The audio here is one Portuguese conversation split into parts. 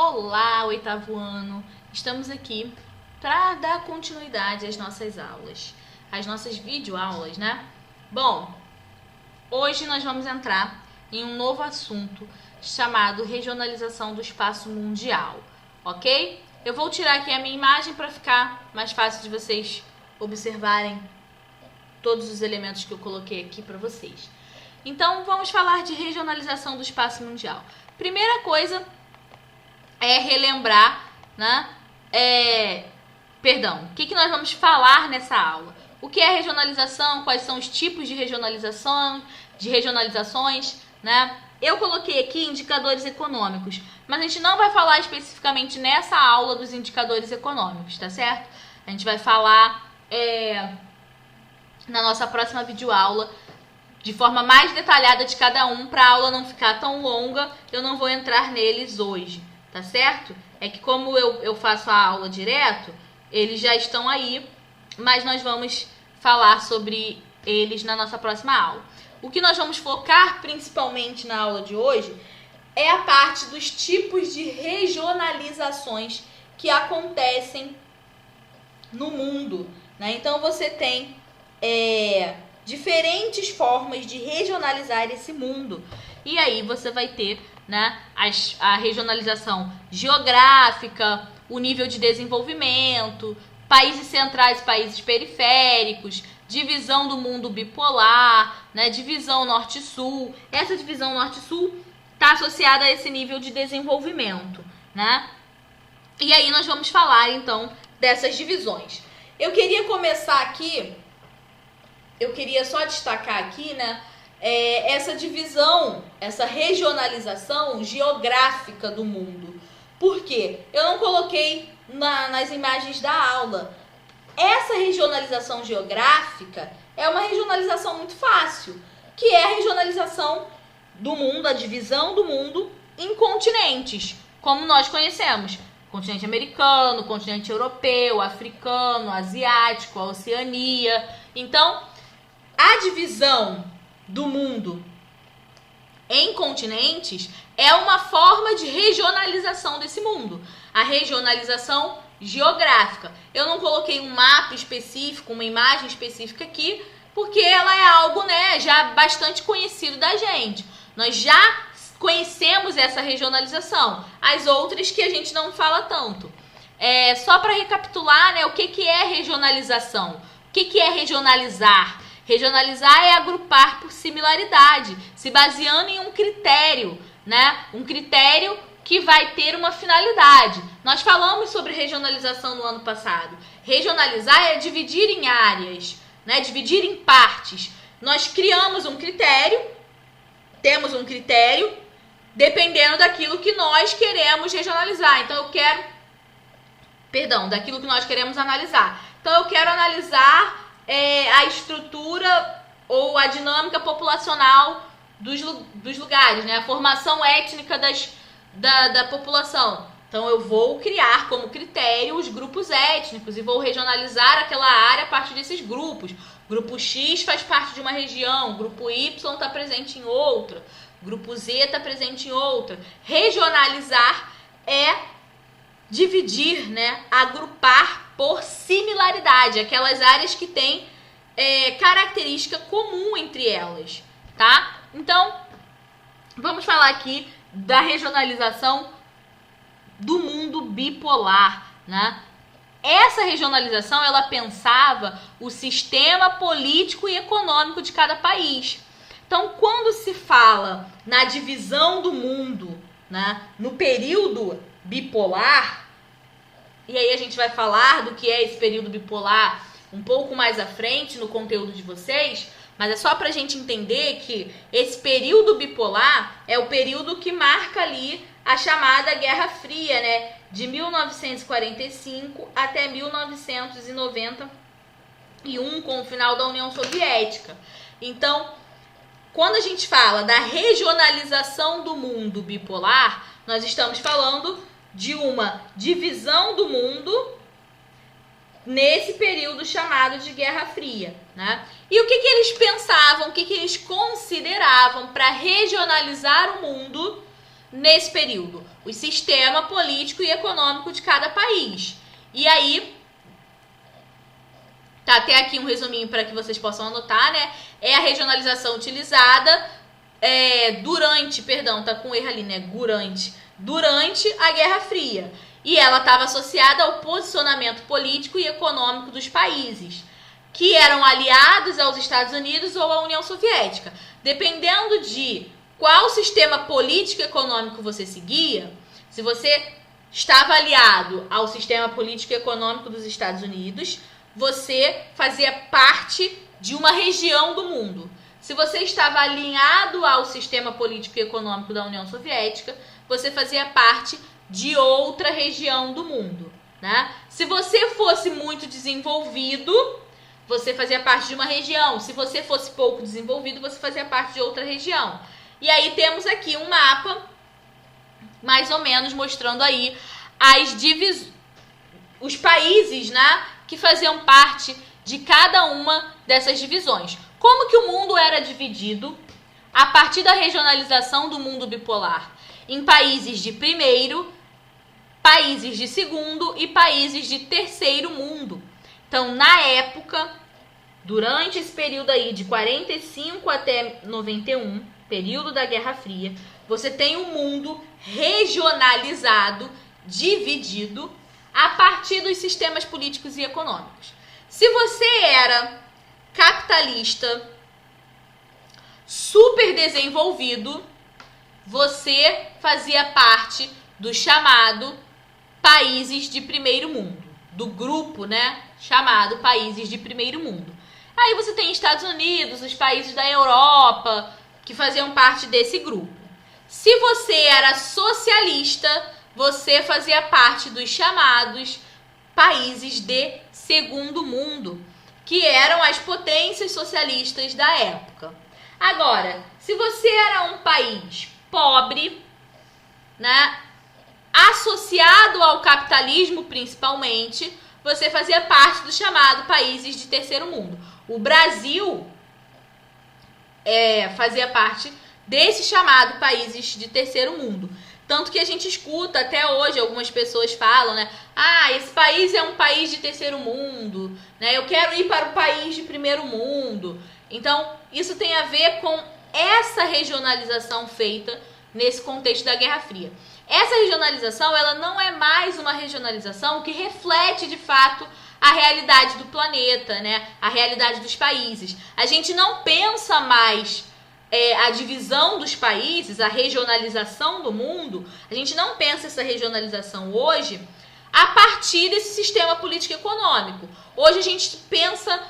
Olá, oitavo ano! Estamos aqui para dar continuidade às nossas aulas, às nossas videoaulas, né? Bom, hoje nós vamos entrar em um novo assunto chamado regionalização do espaço mundial, ok? Eu vou tirar aqui a minha imagem para ficar mais fácil de vocês observarem todos os elementos que eu coloquei aqui para vocês. Então, vamos falar de regionalização do espaço mundial. Primeira coisa é relembrar, né? O que nós vamos falar nessa aula? O que é regionalização? Quais são os tipos de regionalizações, né? Eu coloquei aqui indicadores econômicos, mas a gente não vai falar especificamente nessa aula dos indicadores econômicos, tá certo? A gente vai falar na nossa próxima videoaula de forma mais detalhada de cada um, para a aula não ficar tão longa. Eu não vou entrar neles hoje, tá certo? É que como eu faço a aula direto, eles já estão aí, mas nós vamos falar sobre eles na nossa próxima aula. O que nós vamos focar principalmente na aula de hoje é a parte dos tipos de regionalizações que acontecem no mundo, né? Então você tem diferentes formas de regionalizar esse mundo. E aí você vai ter, né, a regionalização geográfica, o nível de desenvolvimento, países centrais, países periféricos, divisão do mundo bipolar, né, divisão norte-sul. Essa divisão norte-sul está associada a esse nível de desenvolvimento, né? E aí nós vamos falar então dessas divisões. Eu queria começar aqui, eu queria só destacar aqui, né, essa divisão, essa regionalização geográfica do mundo. Por quê? Eu não coloquei nas imagens da aula. Essa regionalização geográfica é uma regionalização muito fácil, que é a regionalização do mundo, a divisão do mundo em continentes, como nós conhecemos. Continente americano, continente europeu, africano, asiático, a Oceania. Então, a divisão do mundo em continentes é uma forma de regionalização desse mundo. A regionalização geográfica. Eu não coloquei um mapa específico, uma imagem específica aqui, porque ela é algo, né, já bastante conhecido da gente. Nós já conhecemos essa regionalização. As outras que a gente não fala tanto. Só para recapitular, né, o que é regionalização? O que é regionalizar? Regionalizar é agrupar por similaridade, se baseando em um critério, né? Um critério que vai ter uma finalidade. Nós falamos sobre regionalização no ano passado. Regionalizar é dividir em áreas, né? Dividir em partes. Nós criamos um critério, temos um critério, dependendo daquilo que nós queremos regionalizar. Então, daquilo que nós queremos analisar. Então, eu quero analisar a estrutura ou a dinâmica populacional dos lugares, né? A formação étnica da população. Então, eu vou criar como critério os grupos étnicos e vou regionalizar aquela área a partir desses grupos. Grupo X faz parte de uma região, grupo Y está presente em outra, grupo Z está presente em outra. Regionalizar é dividir, né? Agrupar por similaridade, aquelas áreas que têm característica comum entre elas, tá? Então, vamos falar aqui da regionalização do mundo bipolar, né? Essa regionalização, ela pensava o sistema político e econômico de cada país. Então, quando se fala na divisão do mundo, né, no período bipolar, e aí a gente vai falar do que é esse período bipolar um pouco mais à frente no conteúdo de vocês, mas é só para a gente entender que esse período bipolar é o período que marca ali a chamada Guerra Fria, né? De 1945 até 1991, com o final da União Soviética. Então, quando a gente fala da regionalização do mundo bipolar, nós estamos falando de uma divisão do mundo nesse período chamado de Guerra Fria, né? E o que eles pensavam, o que eles consideravam para regionalizar o mundo nesse período? O sistema político e econômico de cada país. E aí, tá até aqui um resuminho para que vocês possam anotar, né? É a regionalização utilizada durante a Guerra Fria. E ela estava associada ao posicionamento político e econômico dos países, que eram aliados aos Estados Unidos ou à União Soviética. Dependendo de qual sistema político e econômico você seguia, se você estava aliado ao sistema político e econômico dos Estados Unidos, você fazia parte de uma região do mundo. Se você estava alinhado ao sistema político e econômico da União Soviética, você fazia parte de outra região do mundo, né? Se você fosse muito desenvolvido, você fazia parte de uma região. Se você fosse pouco desenvolvido, você fazia parte de outra região. E aí temos aqui um mapa, mais ou menos, mostrando aí os países, né, que faziam parte de cada uma dessas divisões. Como que o mundo era dividido a partir da regionalização do mundo bipolar? Em países de primeiro, países de segundo e países de terceiro mundo. Então, na época, durante esse período aí de 45 até 91, período da Guerra Fria, você tem um mundo regionalizado, dividido, a partir dos sistemas políticos e econômicos. Se você era capitalista, super desenvolvido, você fazia parte do chamado países de primeiro mundo, do grupo, né, chamado países de primeiro mundo. Aí você tem Estados Unidos, os países da Europa, que faziam parte desse grupo. Se você era socialista, você fazia parte dos chamados países de segundo mundo, que eram as potências socialistas da época. Agora, se você era um país pobre, né, associado ao capitalismo principalmente, você fazia parte do chamado países de terceiro mundo. O Brasil fazia parte desse chamado países de terceiro mundo. Tanto que a gente escuta até hoje, algumas pessoas falam, né? Ah, esse país é um país de terceiro mundo, né? Eu quero ir para o país de primeiro mundo. Então, isso tem a ver com essa regionalização feita nesse contexto da Guerra Fria. Essa regionalização, ela não é mais uma regionalização que reflete, de fato, a realidade do planeta, né? A realidade dos países. A gente não pensa mais a divisão dos países, a regionalização do mundo, a gente não pensa essa regionalização hoje a partir desse sistema político e econômico. Hoje a gente pensa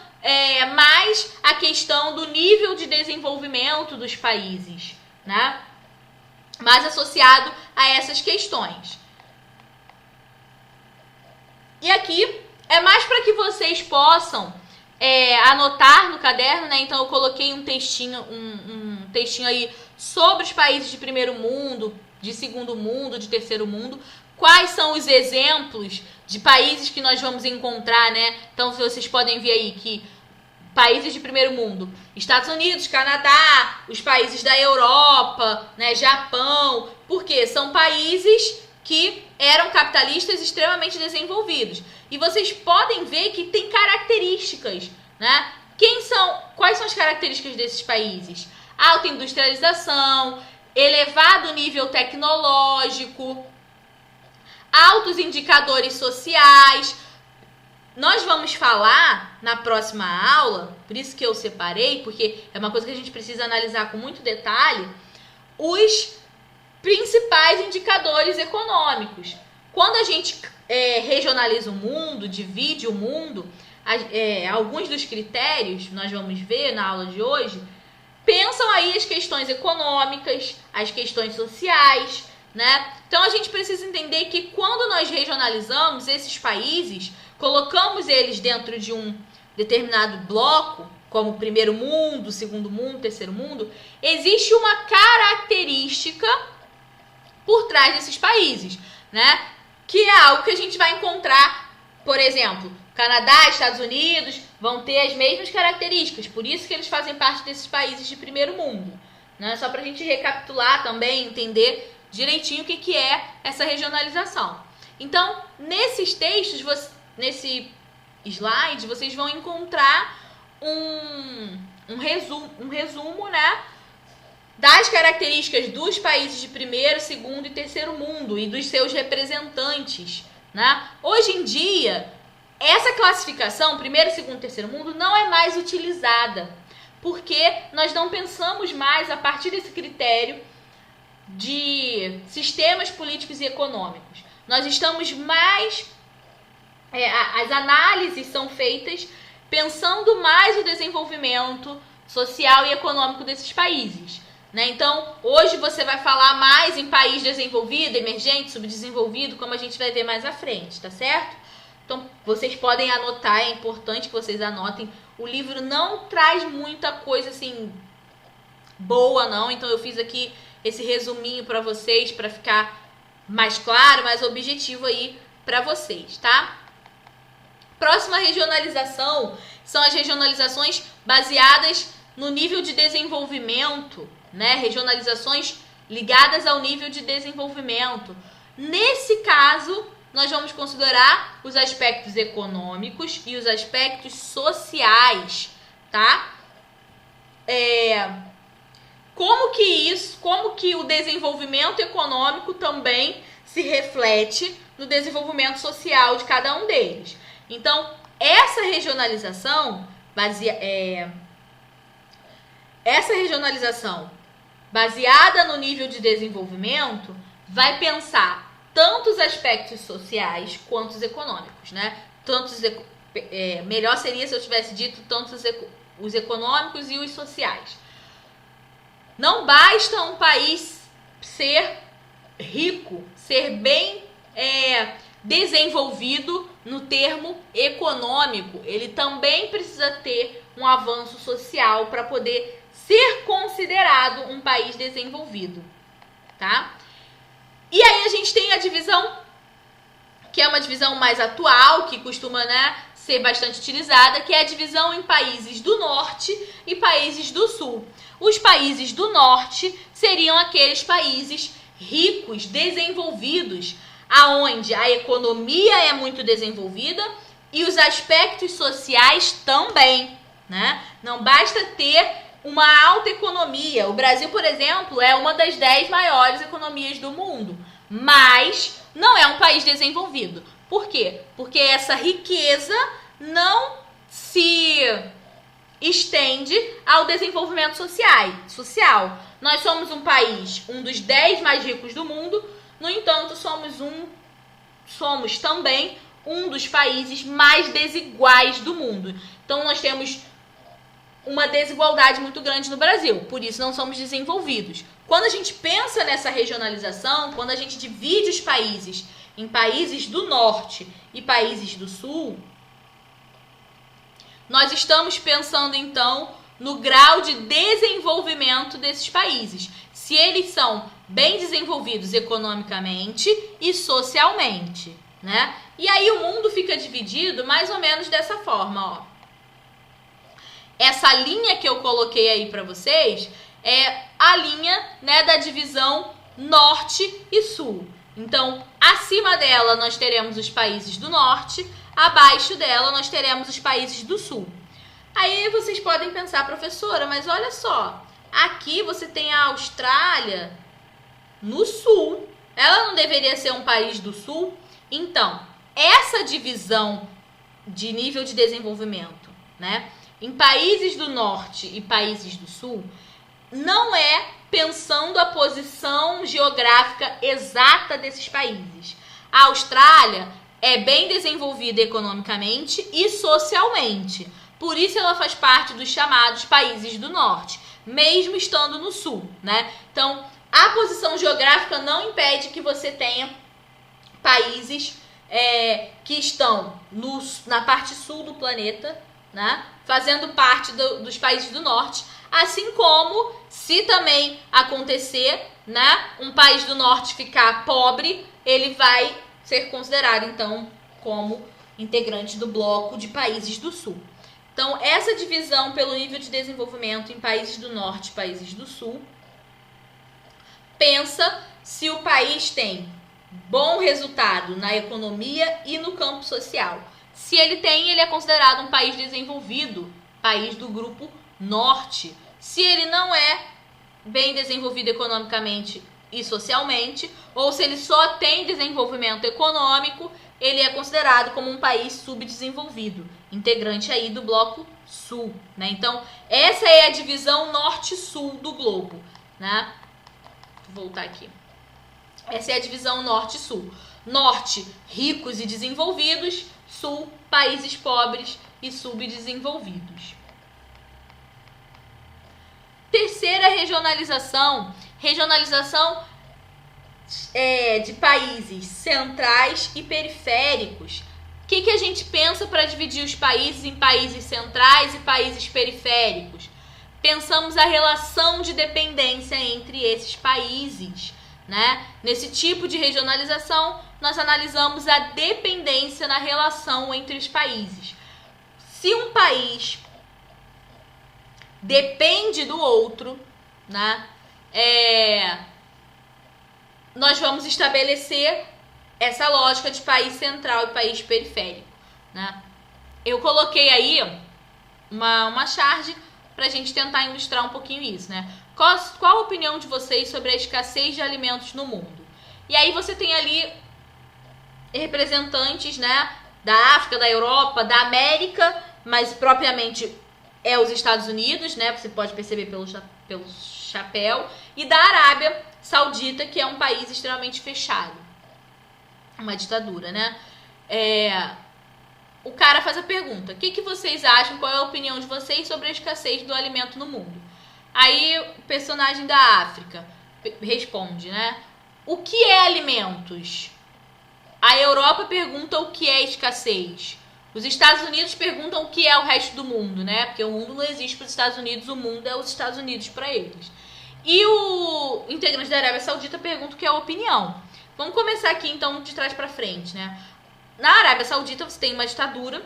mais a questão do nível de desenvolvimento dos países, né? Mais associado a essas questões. E aqui é mais para que vocês possam anotar no caderno, né? Então eu coloquei um textinho aí sobre os países de primeiro mundo, de segundo mundo, de terceiro mundo. Quais são os exemplos de países que nós vamos encontrar, né? Então vocês podem ver aí que países de primeiro mundo, Estados Unidos, Canadá, os países da Europa, né, Japão, porque são países que eram capitalistas extremamente desenvolvidos. E vocês podem ver que tem características, né? Quais são as características desses países? Alta industrialização, elevado nível tecnológico, altos indicadores sociais. Nós vamos falar na próxima aula, por isso que eu separei, porque é uma coisa que a gente precisa analisar com muito detalhe, os principais indicadores econômicos. Quando a gente regionaliza o mundo, divide o mundo, alguns dos critérios, nós vamos ver na aula de hoje, pensam aí as questões econômicas, as questões sociais, né? Então a gente precisa entender que quando nós regionalizamos esses países, colocamos eles dentro de um determinado bloco, como primeiro mundo, segundo mundo, terceiro mundo, existe uma característica por trás desses países, né? Que é algo que a gente vai encontrar, por exemplo, Canadá, Estados Unidos vão ter as mesmas características, por isso que eles fazem parte desses países de primeiro mundo, né? Só para a gente recapitular também, entender direitinho o que é essa regionalização. Então, nesses textos, nesse slide, vocês vão encontrar um resumo, né, das características dos países de primeiro, segundo e terceiro mundo e dos seus representantes, né? Hoje em dia, essa classificação, primeiro, segundo e terceiro mundo, não é mais utilizada, porque nós não pensamos mais a partir desse critério de sistemas políticos e econômicos. Nós estamos mais... as análises são feitas pensando mais o desenvolvimento social e econômico desses países, né? Então, hoje você vai falar mais em país desenvolvido, emergente, subdesenvolvido, como a gente vai ver mais à frente, tá certo? Então, vocês podem anotar, é importante que vocês anotem. O livro não traz muita coisa, assim, boa, não. Então, eu fiz aqui esse resuminho para vocês, para ficar mais claro, mais objetivo aí para vocês, tá? Próxima regionalização são as regionalizações baseadas no nível de desenvolvimento, né? Regionalizações ligadas ao nível de desenvolvimento. Nesse caso, nós vamos considerar os aspectos econômicos e os aspectos sociais, tá? Como que o desenvolvimento econômico também se reflete no desenvolvimento social de cada um deles. Então, essa regionalização baseada no nível de desenvolvimento vai pensar tanto os aspectos sociais quanto os econômicos, né? Melhor seria se eu tivesse dito tanto os econômicos e os sociais. Não basta um país ser rico, ser bem desenvolvido no termo econômico. Ele também precisa ter um avanço social para poder ser considerado um país desenvolvido, tá? E aí a gente tem a divisão, que é uma divisão mais atual, que costuma, né, ser bastante utilizada, que é a divisão em países do norte e países do sul. Os países do norte seriam aqueles países ricos, desenvolvidos, aonde a economia é muito desenvolvida e os aspectos sociais também, né? Não basta ter uma alta economia. O Brasil, por exemplo, é uma das 10 maiores economias do mundo, mas não é um país desenvolvido. Por quê? Porque essa riqueza não se estende ao desenvolvimento social. Nós somos um país, um dos 10 mais ricos do mundo, no entanto, somos também um dos países mais desiguais do mundo. Então, nós temos uma desigualdade muito grande no Brasil, por isso não somos desenvolvidos. Quando a gente pensa nessa regionalização, quando a gente divide os países em países do norte e países do sul, nós estamos pensando então no grau de desenvolvimento desses países. Se eles são bem desenvolvidos economicamente e socialmente, né? E aí o mundo fica dividido mais ou menos dessa forma, ó. Essa linha que eu coloquei aí para vocês é a linha, né, da divisão norte e sul. Então, acima dela nós teremos os países do norte, abaixo dela nós teremos os países do sul. Aí vocês podem pensar, professora, mas olha só, aqui você tem a Austrália no sul. Ela não deveria ser um país do sul? Então, essa divisão de nível de desenvolvimento, né, em países do norte e países do sul, não é pensando a posição geográfica exata desses países. A Austrália é bem desenvolvida economicamente e socialmente. Por isso ela faz parte dos chamados países do norte, mesmo estando no sul, né? Então, a posição geográfica não impede que você tenha países que estão na parte sul do planeta, né, fazendo parte dos países do norte, assim como, se também acontecer, né, um país do norte ficar pobre, ele vai ser considerado, então, como integrante do bloco de países do sul. Então, essa divisão pelo nível de desenvolvimento em países do norte e países do sul pensa se o país tem bom resultado na economia e no campo social. Se ele tem, ele é considerado um país desenvolvido, país do grupo norte. Se ele não é bem desenvolvido economicamente e socialmente, ou se ele só tem desenvolvimento econômico, ele é considerado como um país subdesenvolvido, integrante aí do bloco sul, né? Então, essa é a divisão norte-sul do globo, né? Vou voltar aqui. Essa é a divisão norte-sul. Norte, ricos e desenvolvidos. Sul, países pobres e subdesenvolvidos. Terceira regionalização. Regionalização de países centrais e periféricos. O que a gente pensa para dividir os países em países centrais e países periféricos? Pensamos a relação de dependência entre esses países, né? Nesse tipo de regionalização, nós analisamos a dependência na relação entre os países. Se um país depende do outro, né? Nós vamos estabelecer essa lógica de país central e país periférico, né? Eu coloquei aí uma charge para a gente tentar ilustrar um pouquinho isso, né? Qual a opinião de vocês sobre a escassez de alimentos no mundo? E aí você tem ali representantes, né, da África, da Europa, da América, mas propriamente é os Estados Unidos, né? Você pode perceber pelo chapéu, e da Arábia Saudita, que é um país extremamente fechado, uma ditadura, né? O cara faz a pergunta: o que vocês acham? Qual é a opinião de vocês sobre a escassez do alimento no mundo? Aí o personagem da África responde, né? O que é alimentos? A Europa pergunta o que é escassez. Os Estados Unidos perguntam o que é o resto do mundo, né? Porque o mundo não existe para os Estados Unidos, o mundo é os Estados Unidos para eles. E o integrante da Arábia Saudita pergunta o que é a opinião. Vamos começar aqui então de trás para frente, né? Na Arábia Saudita você tem uma ditadura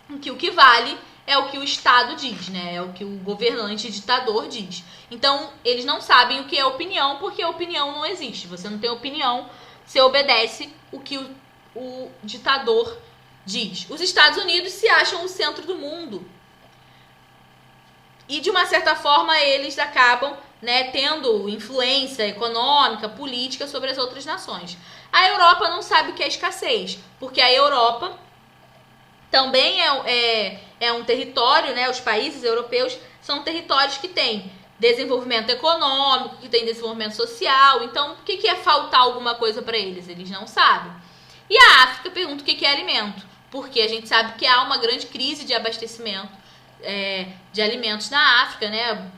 em que o que vale é o que o Estado diz, né? É o que o governante ditador diz. Então, eles não sabem o que é opinião, porque a opinião não existe. Você não tem opinião, você obedece o que o ditador diz. Os Estados Unidos se acham o centro do mundo. E, de uma certa forma, eles acabam, né, tendo influência econômica, política sobre as outras nações. A Europa não sabe o que é escassez, porque a Europa também é um território, né? Os países europeus são territórios que têm desenvolvimento econômico, que têm desenvolvimento social. Então, o que é faltar alguma coisa para eles? Eles não sabem. E a África pergunta o que é alimento, porque a gente sabe que há uma grande crise de abastecimento de alimentos na África, né?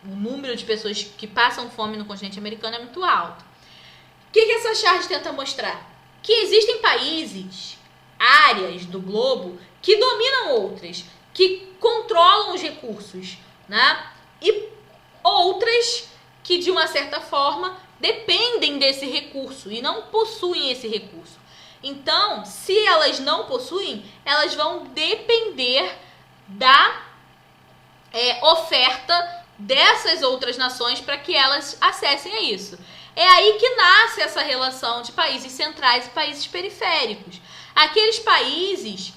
O número de pessoas que passam fome no continente americano é muito alto. O que essa charge tenta mostrar? Que existem países, áreas do globo que dominam outras, que controlam os recursos, né? E outras que, de uma certa forma, dependem desse recurso e não possuem esse recurso. Então, se elas não possuem, elas vão depender da oferta dessas outras nações para que elas acessem a isso. É aí que nasce essa relação de países centrais e países periféricos. Aqueles países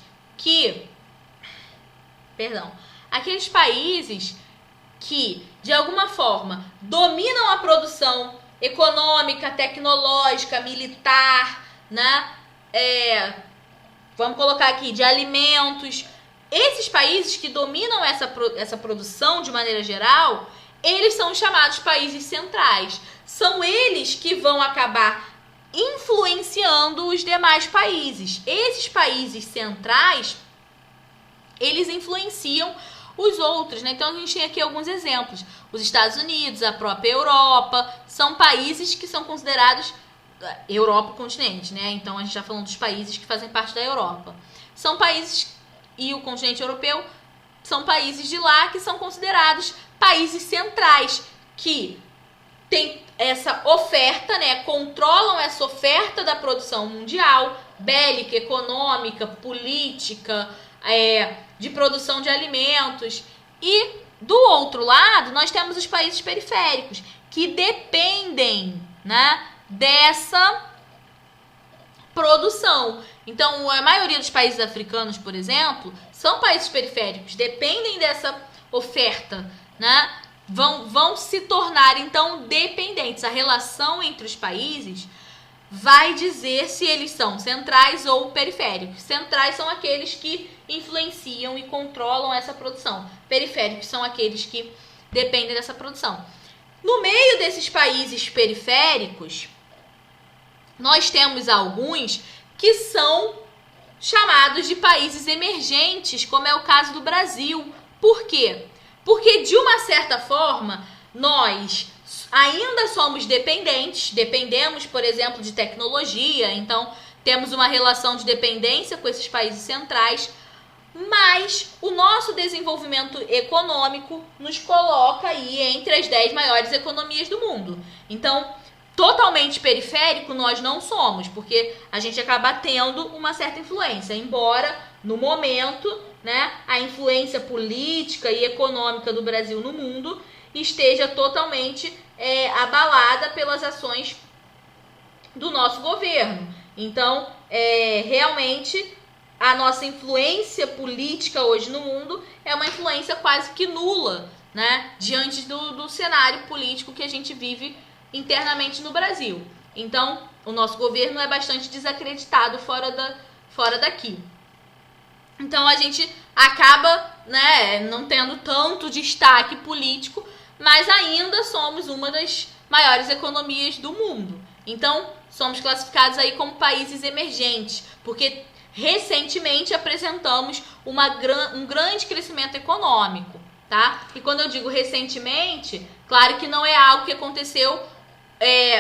que, de alguma forma, dominam a produção econômica, tecnológica, militar, né? Vamos colocar aqui, de alimentos. Esses países que dominam essa produção de maneira geral, eles são chamados países centrais. São eles que vão acabar influenciando os demais países. Esses países centrais, eles influenciam os outros, né? Então a gente tem aqui alguns exemplos. Os Estados Unidos, a própria Europa, são países que são considerados Europa continente, né? Então a gente está falando dos países que fazem parte da Europa. São países, e o continente europeu, são países de lá que são considerados países centrais, que tem essa oferta, né? Controlam essa oferta da produção mundial, bélica, econômica, política, de produção de alimentos. E do outro lado, nós temos os países periféricos, que dependem, né, dessa produção. Então, a maioria dos países africanos, por exemplo, são países periféricos, dependem dessa oferta, né? Vão se tornar, então, dependentes. A relação entre os países vai dizer se eles são centrais ou periféricos. Centrais são aqueles que influenciam e controlam essa produção. Periféricos são aqueles que dependem dessa produção. No meio desses países periféricos, nós temos alguns que são chamados de países emergentes, como é o caso do Brasil. Por quê? Porque, de uma certa forma, nós ainda somos dependentes, dependemos, por exemplo, de tecnologia, então temos uma relação de dependência com esses países centrais, mas o nosso desenvolvimento econômico nos coloca aí entre as 10 maiores economias do mundo. Então, totalmente periférico nós não somos, porque a gente acaba tendo uma certa influência, embora no momento, né, a influência política e econômica do Brasil no mundo esteja totalmente abalada pelas ações do nosso governo. Então, realmente, a nossa influência política hoje no mundo é uma influência quase que nula, né, diante do cenário político que a gente vive internamente no Brasil. Então, o nosso governo é bastante desacreditado fora daqui. Então, a gente acaba, né, não tendo tanto destaque político, mas ainda somos uma das maiores economias do mundo. Então, somos classificados aí como países emergentes, porque recentemente apresentamos um grande crescimento econômico, tá? E quando eu digo recentemente, claro que não é algo que aconteceu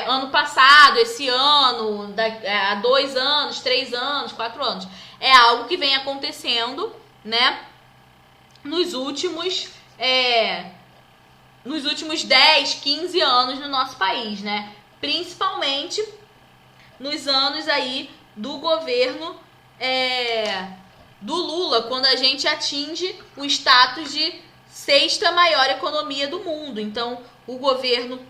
ano passado, esse ano, há 2 anos, 3 anos, 4 anos. É algo que vem acontecendo, né, nos últimos 10, 15 anos no nosso país, né? Principalmente nos anos aí do governo do Lula, quando a gente atinge o status de 6ª maior economia do mundo. Então, o governo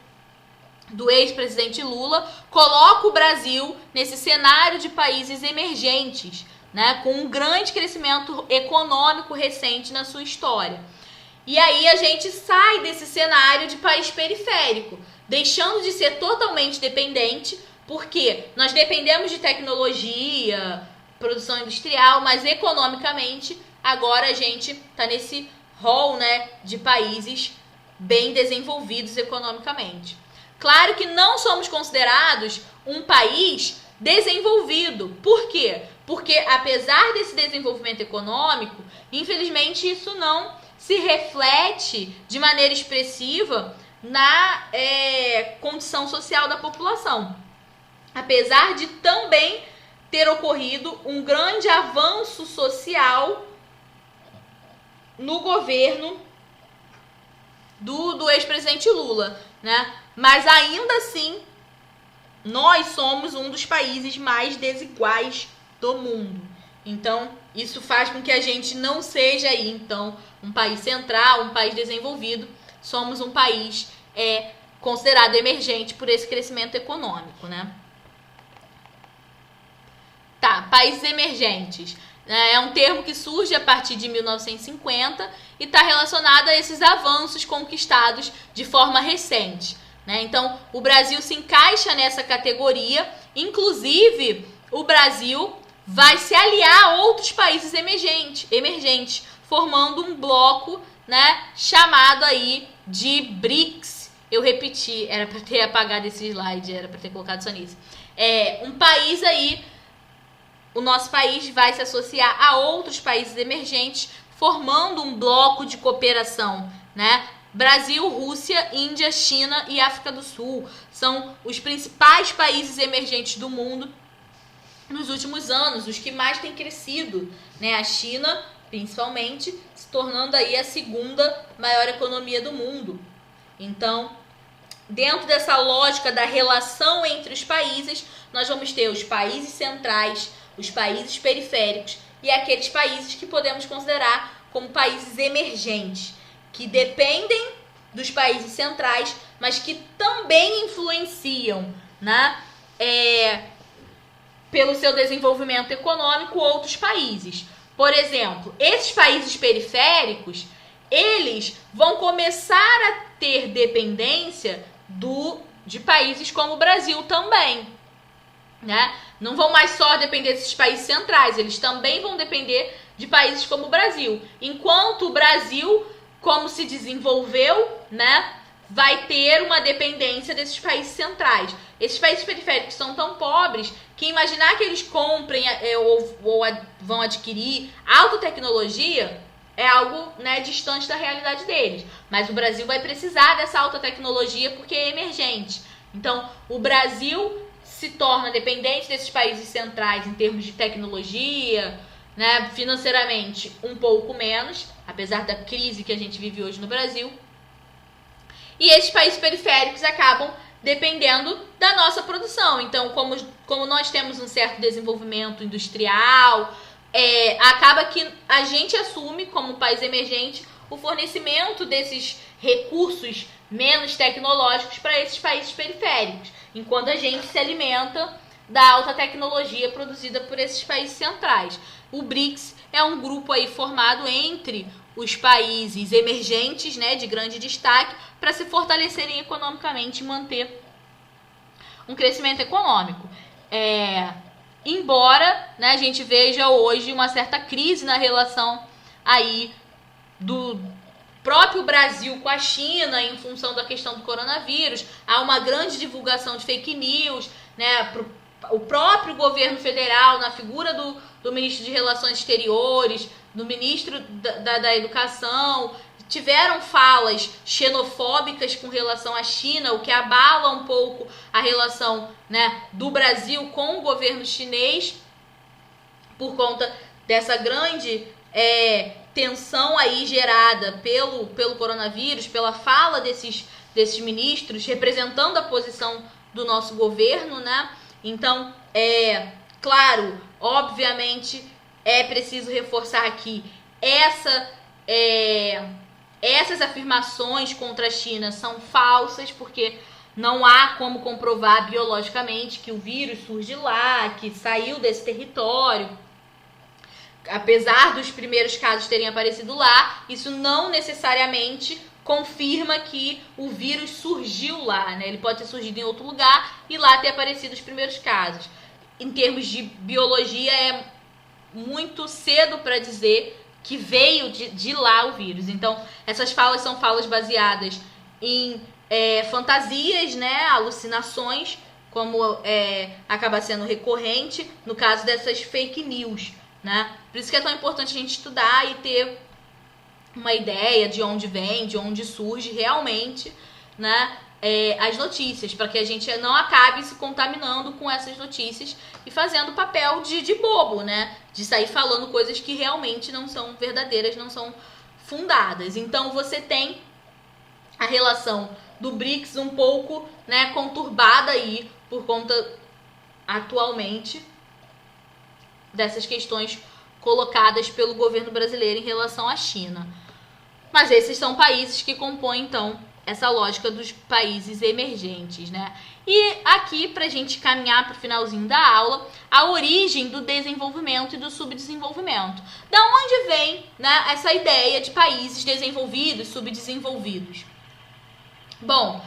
do ex-presidente Lula coloca o Brasil nesse cenário de países emergentes, né, com um grande crescimento econômico recente na sua história. E aí a gente sai desse cenário de país periférico, deixando de ser totalmente dependente, porque nós dependemos de tecnologia, produção industrial, mas economicamente agora a gente está nesse rol, né, de países bem desenvolvidos economicamente. Claro que não somos considerados um país desenvolvido. Por quê? Porque apesar desse desenvolvimento econômico, infelizmente isso não se reflete de maneira expressiva na condição social da população. Apesar de também ter ocorrido um grande avanço social no governo do ex-presidente Lula, né? Mas ainda assim, nós somos um dos países mais desiguais do mundo. Então, isso faz com que a gente não seja aí, então, um país central, um país desenvolvido. Somos um país considerado emergente por esse crescimento econômico, né? Tá, países emergentes. É um termo que surge a partir de 1950 e está relacionado a esses avanços conquistados de forma recente, né? Então, o Brasil se encaixa nessa categoria. Inclusive, o Brasil vai se aliar a outros países emergentes, formando um bloco, né, chamado aí de BRICS. Eu repeti, era para ter apagado esse slide, era para ter colocado só nisso. Um país aí, o nosso país vai se associar a outros países emergentes, formando um bloco de cooperação, né? Brasil, Rússia, Índia, China e África do Sul são os principais países emergentes do mundo nos últimos anos, os que mais têm crescido, né? A China, principalmente, se tornando aí a 2ª maior economia do mundo. Então, dentro dessa lógica da relação entre os países, nós vamos ter os países centrais, os países periféricos e aqueles países que podemos considerar como países emergentes, que dependem dos países centrais, mas que também influenciam, né, pelo seu desenvolvimento econômico outros países. Por exemplo, esses países periféricos, eles vão começar a ter dependência de países como o Brasil também, né? Não vão mais só depender desses países centrais, eles também vão depender de países como o Brasil. Enquanto o Brasil, como se desenvolveu, né, vai ter uma dependência desses países centrais. Esses países periféricos são tão pobres que imaginar que eles comprem ou vão adquirir alta tecnologia é algo, né, distante da realidade deles. Mas o Brasil vai precisar dessa alta tecnologia porque é emergente. Então, o Brasil se torna dependente desses países centrais em termos de tecnologia, né, financeiramente um pouco menos, apesar da crise que a gente vive hoje no Brasil. E esses países periféricos acabam dependendo da nossa produção. Então, como nós temos um certo desenvolvimento industrial, acaba que a gente assume, como país emergente, o fornecimento desses recursos menos tecnológicos para esses países periféricos, enquanto a gente se alimenta da alta tecnologia produzida por esses países centrais. O BRICS é um grupo aí formado entre os países emergentes, né, de grande destaque, para se fortalecerem economicamente e manter um crescimento econômico. Embora, né, a gente veja hoje uma certa crise na relação aí do próprio Brasil com a China em função da questão do coronavírus, há uma grande divulgação de fake news, né, o próprio governo federal, na figura do ministro de Relações Exteriores, do ministro da Educação, tiveram falas xenofóbicas com relação à China, o que abala um pouco a relação, né, do Brasil com o governo chinês, por conta dessa grande tensão aí gerada pelo coronavírus, pela fala desses ministros, representando a posição do nosso governo, né? Então, claro, obviamente, é preciso reforçar aqui essas afirmações contra a China são falsas, porque não há como comprovar biologicamente que o vírus surge lá, que saiu desse território. Apesar dos primeiros casos terem aparecido lá, isso não necessariamente confirma que o vírus surgiu lá, né? Ele pode ter surgido em outro lugar e lá ter aparecido os primeiros casos. Em termos de biologia, é muito cedo para dizer que veio de lá o vírus. Então, essas falas são falas baseadas em fantasias, né, alucinações, como acaba sendo recorrente no caso dessas fake news, né? Por isso que é tão importante a gente estudar e ter uma ideia de onde vem, de onde surge realmente, né, as notícias, para que a gente não acabe se contaminando com essas notícias e fazendo papel de bobo, né? De sair falando coisas que realmente não são verdadeiras, não são fundadas. Então você tem a relação do BRICS um pouco, né, conturbada aí por conta atualmente dessas questões colocadas pelo governo brasileiro em relação à China. Mas esses são países que compõem, então, essa lógica dos países emergentes, né? E aqui, para a gente caminhar para o finalzinho da aula, a origem do desenvolvimento e do subdesenvolvimento. Da onde vem, né, essa ideia de países desenvolvidos, subdesenvolvidos? Bom,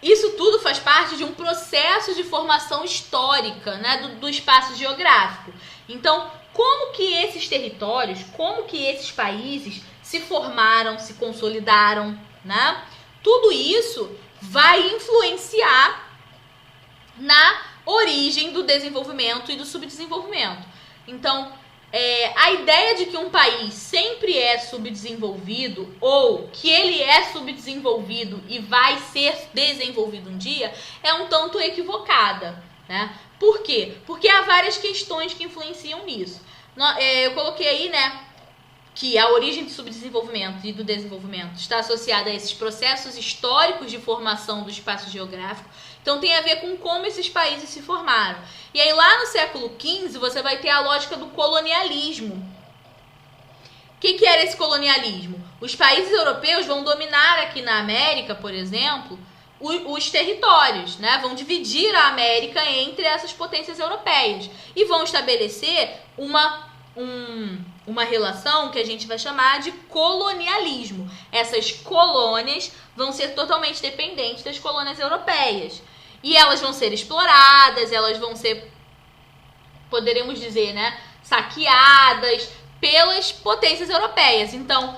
isso tudo faz parte de um processo de formação histórica, né, do espaço geográfico. Então, como que esses territórios, como que esses países se formaram, se consolidaram, né? Tudo isso vai influenciar na origem do desenvolvimento e do subdesenvolvimento. Então, a ideia de que um país sempre é subdesenvolvido ou que ele é subdesenvolvido e vai ser desenvolvido um dia é um tanto equivocada, né? Por quê? Porque há várias questões que influenciam nisso. Eu coloquei aí, né, que a origem do subdesenvolvimento e do desenvolvimento está associada a esses processos históricos de formação do espaço geográfico. Então tem a ver com como esses países se formaram. E aí lá no século XV você vai ter a lógica do colonialismo. O que era esse colonialismo? Os países europeus vão dominar aqui na América, por exemplo, os territórios, né? Vão dividir a América entre essas potências europeias e vão estabelecer uma relação que a gente vai chamar de colonialismo. Essas colônias vão ser totalmente dependentes das colônias europeias e elas vão ser exploradas, elas vão ser, poderíamos dizer, né, saqueadas pelas potências europeias. Então,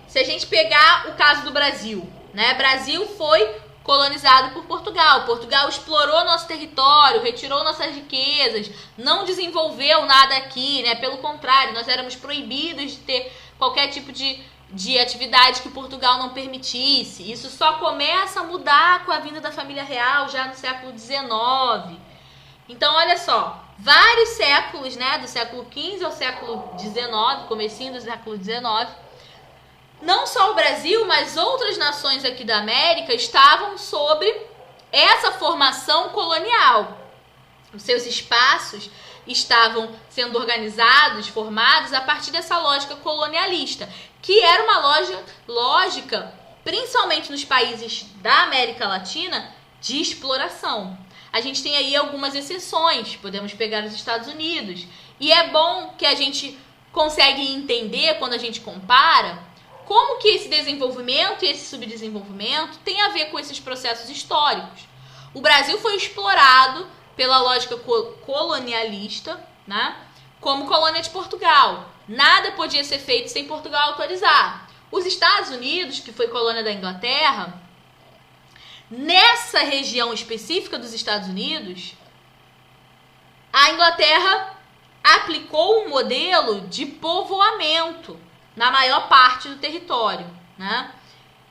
se a gente pegar o caso do Brasil, né? Brasil foi colonizado por Portugal. Portugal explorou nosso território, retirou nossas riquezas, não desenvolveu nada aqui, né? Pelo contrário, nós éramos proibidos de ter qualquer tipo de atividade que Portugal não permitisse. Isso só começa a mudar com a vinda da família real já no século XIX. Então, olha só, vários séculos, né? Do século XV ao século XIX, comecinho do século XIX, não só o Brasil, mas outras nações aqui da América estavam sobre essa formação colonial. Os seus espaços estavam sendo organizados, formados a partir dessa lógica colonialista, que era uma lógica, principalmente nos países da América Latina, de exploração. A gente tem aí algumas exceções, podemos pegar os Estados Unidos. E é bom que a gente consegue entender, quando a gente compara, como que esse desenvolvimento e esse subdesenvolvimento tem a ver com esses processos históricos. O Brasil foi explorado pela lógica colonialista, né, como colônia de Portugal. Nada podia ser feito sem Portugal autorizar. Os Estados Unidos, que foi colônia da Inglaterra, nessa região específica dos Estados Unidos, a Inglaterra aplicou um modelo de povoamento na maior parte do território, né?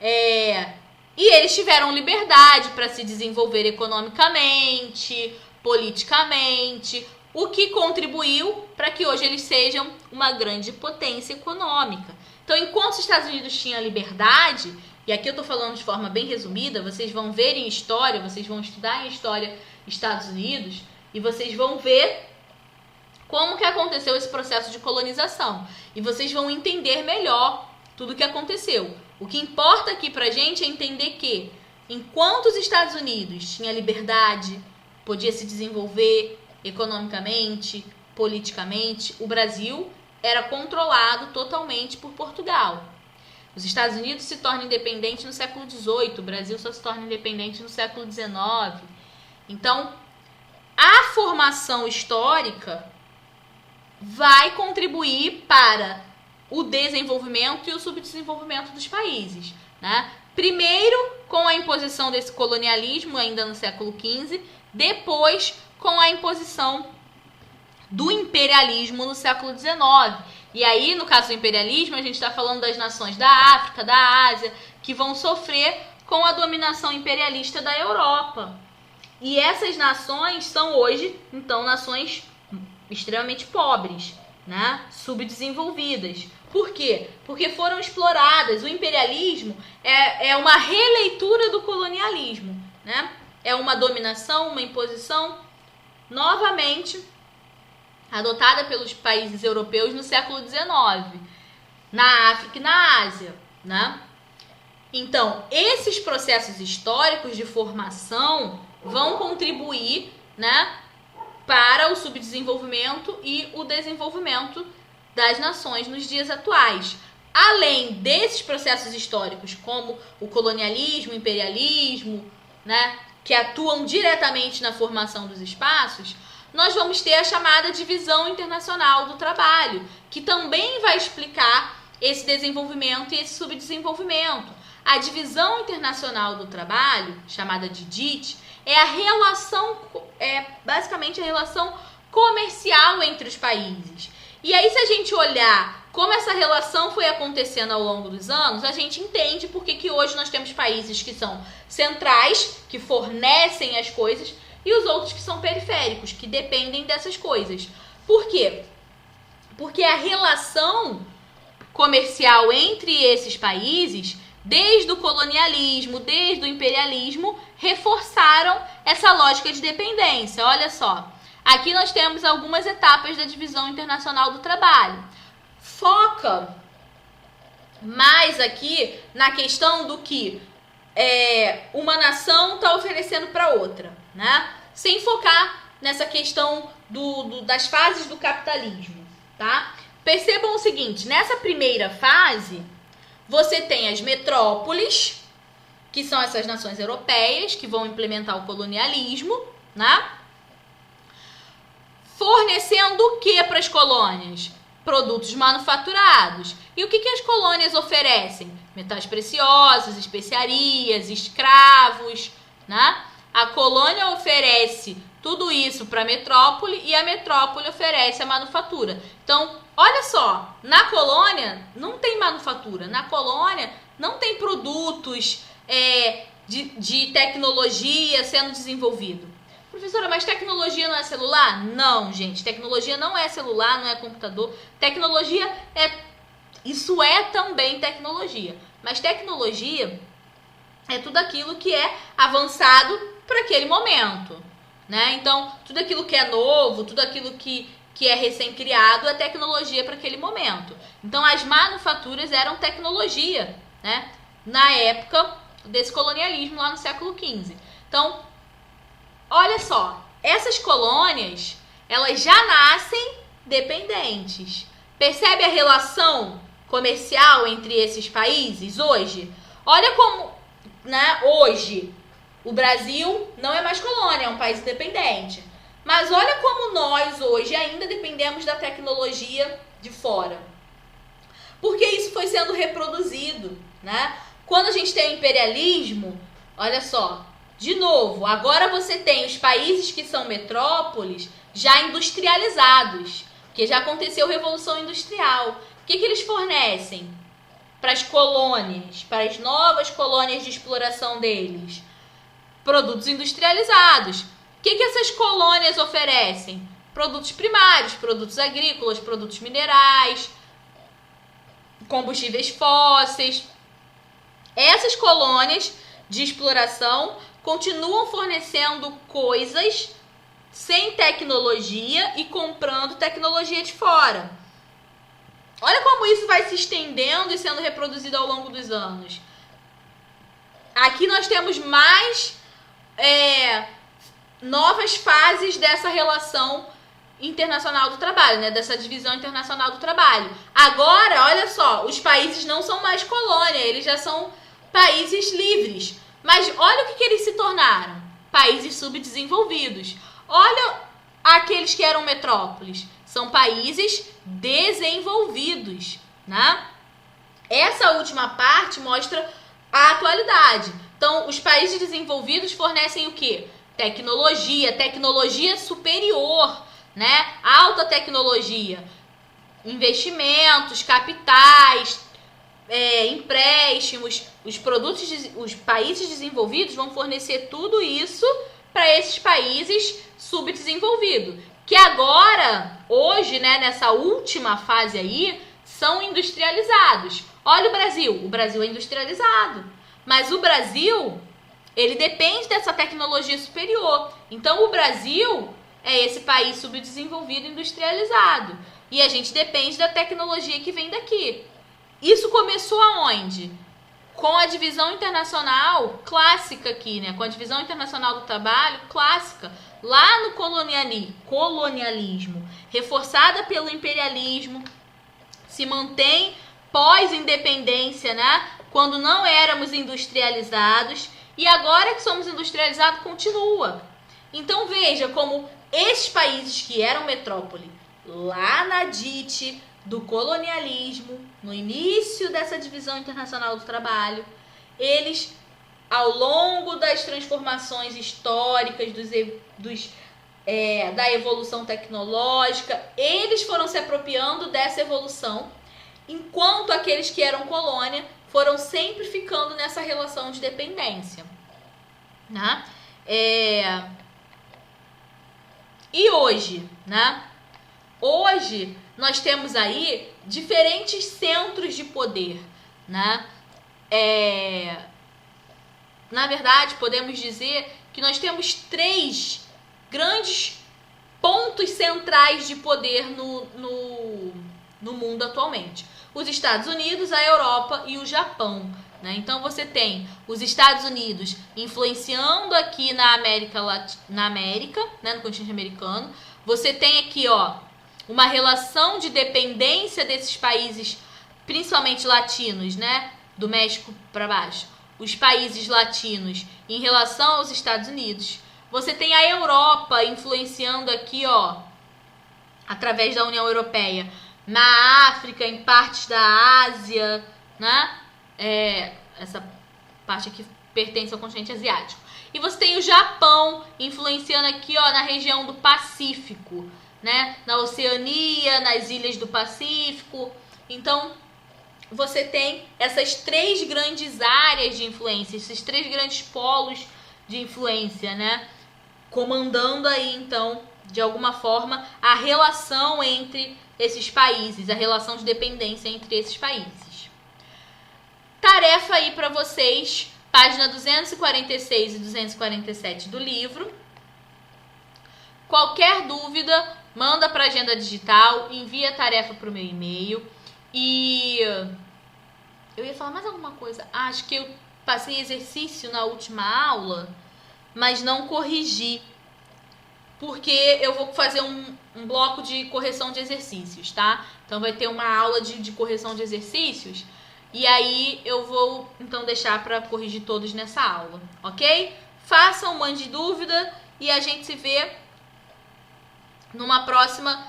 E eles tiveram liberdade para se desenvolver economicamente, politicamente, o que contribuiu para que hoje eles sejam uma grande potência econômica. Então, enquanto os Estados Unidos tinham liberdade, e aqui eu estou falando de forma bem resumida, vocês vão ver em história, vocês vão estudar em história Estados Unidos, e vocês vão ver como que aconteceu esse processo de colonização. E vocês vão entender melhor tudo o que aconteceu. O que importa aqui pra gente é entender que, enquanto os Estados Unidos tinham liberdade, podia se desenvolver economicamente, politicamente, o Brasil era controlado totalmente por Portugal. Os Estados Unidos se tornam independentes no século XVIII, o Brasil só se torna independente no século XIX. Então, a formação histórica vai contribuir para o desenvolvimento e o subdesenvolvimento dos países, né? Primeiro, com a imposição desse colonialismo, ainda no século XV, depois, com a imposição do imperialismo no século XIX. E aí, no caso do imperialismo, a gente está falando das nações da África, da Ásia, que vão sofrer com a dominação imperialista da Europa. E essas nações são hoje, então, nações extremamente pobres, né? Subdesenvolvidas. Por quê? Porque foram exploradas. O imperialismo é uma releitura do colonialismo, né? É uma dominação, uma imposição novamente adotada pelos países europeus no século XIX, na África e na Ásia, né? Então, esses processos históricos de formação vão contribuir, né, para o subdesenvolvimento e o desenvolvimento das nações nos dias atuais. Além desses processos históricos, como o colonialismo, o imperialismo, né, que atuam diretamente na formação dos espaços, nós vamos ter a chamada divisão internacional do trabalho, que também vai explicar esse desenvolvimento e esse subdesenvolvimento. A divisão internacional do trabalho, chamada de DIT, basicamente a relação comercial entre os países. E aí, se a gente olhar como essa relação foi acontecendo ao longo dos anos, a gente entende por que hoje nós temos países que são centrais, que fornecem as coisas, e os outros que são periféricos, que dependem dessas coisas. Por quê? Porque a relação comercial entre esses países, desde o colonialismo, desde o imperialismo, reforçaram essa lógica de dependência. Olha só, aqui nós temos algumas etapas da divisão internacional do trabalho. Foca mais aqui na questão do que uma nação está oferecendo para outra, né? Sem focar nessa questão das fases do capitalismo, tá? Percebam o seguinte, nessa primeira fase, você tem as metrópoles, que são essas nações europeias que vão implementar o colonialismo, né? Fornecendo o que para as colônias? Produtos manufaturados. E o que as colônias oferecem? Metais preciosos, especiarias, escravos, né? A colônia oferece tudo isso para a metrópole e a metrópole oferece a manufatura. Então, olha só, na colônia não tem manufatura, na colônia não tem produtos de tecnologia sendo desenvolvido. Professora, mas tecnologia não é celular? Não, gente, tecnologia não é celular, não é computador. Tecnologia isso é também tecnologia, mas tecnologia é tudo aquilo que é avançado para aquele momento, né? Então, tudo aquilo que é novo, tudo aquilo que é recém-criado é tecnologia para aquele momento. Então, as manufaturas eram tecnologia, né? Na época desse colonialismo lá no século XV. Então, olha só, essas colônias, elas já nascem dependentes. Percebe a relação comercial entre esses países hoje? Olha como, né, hoje o Brasil não é mais colônia, é um país independente. Mas olha como nós hoje ainda dependemos da tecnologia de fora. Porque isso foi sendo reproduzido, né? Quando a gente tem o imperialismo, olha só, de novo, agora você tem os países que são metrópoles já industrializados, porque já aconteceu a Revolução Industrial. O que eles fornecem para as colônias, para as novas colônias de exploração deles? Produtos industrializados. O que essas colônias oferecem? Produtos primários, produtos agrícolas, produtos minerais, combustíveis fósseis. Essas colônias de exploração continuam fornecendo coisas sem tecnologia e comprando tecnologia de fora. Olha como isso vai se estendendo e sendo reproduzido ao longo dos anos. Aqui nós temos mais novas fases dessa relação internacional do trabalho, né? Dessa divisão internacional do trabalho. Agora, olha só, os países não são mais colônia, eles já são países livres. Mas olha o que eles se tornaram. Países subdesenvolvidos. Olha aqueles que eram metrópoles. São países desenvolvidos, né? Essa última parte mostra a atualidade. Então, os países desenvolvidos fornecem o quê? Tecnologia superior, né? Alta tecnologia, investimentos, capitais, empréstimos. Os países desenvolvidos vão fornecer tudo isso para esses países subdesenvolvidos, que agora, hoje, né, nessa última fase aí, são industrializados. Olha o Brasil é industrializado, mas o Brasil, ele depende dessa tecnologia superior. Então, o Brasil é esse país subdesenvolvido industrializado, e a gente depende da tecnologia que vem daqui. Isso começou aonde? Com a divisão internacional clássica aqui, né? Com a divisão internacional do trabalho clássica, lá no colonialismo, reforçada pelo imperialismo, se mantém pós-independência, né? Quando não éramos industrializados, e agora que somos industrializados, continua. Então veja como esses países que eram metrópole, lá na dite do colonialismo, no início dessa divisão internacional do trabalho, eles, ao longo das transformações históricas, da evolução tecnológica, eles foram se apropriando dessa evolução, enquanto aqueles que eram colônia foram sempre ficando nessa relação de dependência, né? E hoje, né? Hoje nós temos aí diferentes centros de poder, né? Na verdade, podemos dizer que nós temos 3 grandes pontos centrais de poder no mundo atualmente. os Estados Unidos, a Europa e o Japão, né? Então você tem os Estados Unidos influenciando aqui na América, né, no continente americano. Você tem aqui, ó, uma relação de dependência desses países, principalmente latinos, né, do México para baixo, os países latinos em relação aos Estados Unidos. Você tem a Europa influenciando aqui, ó, através da União Europeia, na África, em partes da Ásia, né? Essa parte aqui pertence ao continente asiático. E você tem o Japão influenciando aqui, ó, na região do Pacífico, né? Na Oceania, nas ilhas do Pacífico. Então, você tem essas três grandes áreas de influência, esses três grandes polos de influência, né? Comandando aí, então, de alguma forma, a relação entre esses países, a relação de dependência entre esses países. Tarefa aí para vocês, página 246 e 247 do livro. Qualquer dúvida, manda para a agenda digital, envia a tarefa para o meu e-mail. E eu ia falar mais alguma coisa. Acho que eu passei exercício na última aula, mas não corrigi, porque eu vou fazer um bloco de correção de exercícios, tá? Então vai ter uma aula de correção de exercícios, e aí eu vou então deixar para corrigir todos nessa aula, ok? Façam, mande dúvida e a gente se vê numa próxima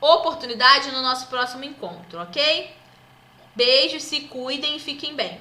oportunidade, no nosso próximo encontro, ok? Beijos, se cuidem e fiquem bem.